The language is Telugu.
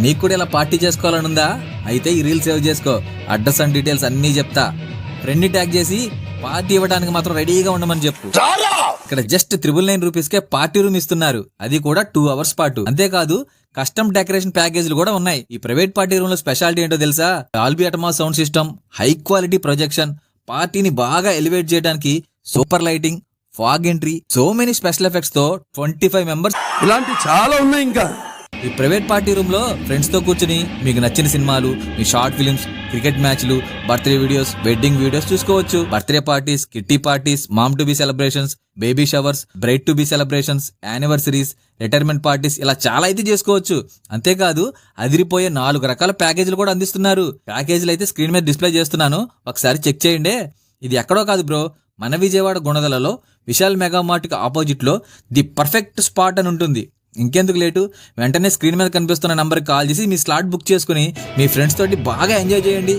నీకు కూడా ఇలా పార్టీ చేసుకోవాలనుందా? అయితే ఈ రీల్ సేవ్ చేసుకో. అడ్రస్ అండ్ డీటెయిల్స్ అన్నీ చెప్తా. ఫ్రెండ్ని ట్యాగ్ చేసి పార్టీ ఇవ్వడానికి మాత్రం రెడీగా ఉండమని చెప్పు. ఇక్కడ జస్ట్ 999 రూపీస్కే పార్టీ రూమ్ ఇస్తున్నారు, అది కూడా 2 hours పాటు. అంతేకాదు కస్టమ్ డెకరేషన్ ప్యాకేజీలు కూడా ఉన్నాయి. ఈ ప్రైవేట్ పార్టీ రూమ్ లో స్పెషాలిటీ ఏంటో తెలుసా? Dolby Atmos sound system, high quality projection, పార్టీని బాగా ఎలివేట్ చేయడానికి super lighting, fog entry, so many special effects తో 25 మెంబర్స్, ఇలాంటి చాలా ఉన్నాయి. ఇంకా ఈ ప్రైవేట్ పార్టీ రూమ్ లో ఫ్రెండ్స్ తో కూర్చుని మీకు నచ్చిన సినిమాలు, మీ షార్ట్ ఫిలిమ్స్, క్రికెట్ మ్యాచ్లు, బర్త్డే వీడియోస్, వెడ్డింగ్ వీడియోస్ చూసుకోవచ్చు. Birthday parties, kitty parties, mom to be celebrations, baby showers, bride to be celebrations, anniversaries, retirement parties, ఇలా చాలా అయితే చేసుకోవచ్చు. అంతేకాదు అదిరిపోయే 4 రకాల ప్యాకేజీలు కూడా అందిస్తున్నారు. ప్యాకేజీలు అయితే స్క్రీన్ మీద డిస్ప్లే చేస్తున్నాను, ఒకసారి చెక్ చేయండి. ఇది ఎక్కడో కాదు బ్రో, మన విజయవాడ గుణదలలో విశాల్ మెగా మార్ట్ కి ఆపోజిట్ లో ది పర్ఫెక్ట్ స్పాట్ అని ఉంటుంది. ఇంకెందుకు లేటు, వెంటనే స్క్రీన్ మీద కనిపిస్తున్న నంబర్కి కాల్ చేసి మీ స్లాట్ బుక్ చేసుకుని మీ ఫ్రెండ్స్ తోటి బాగా ఎంజాయ్ చేయండి.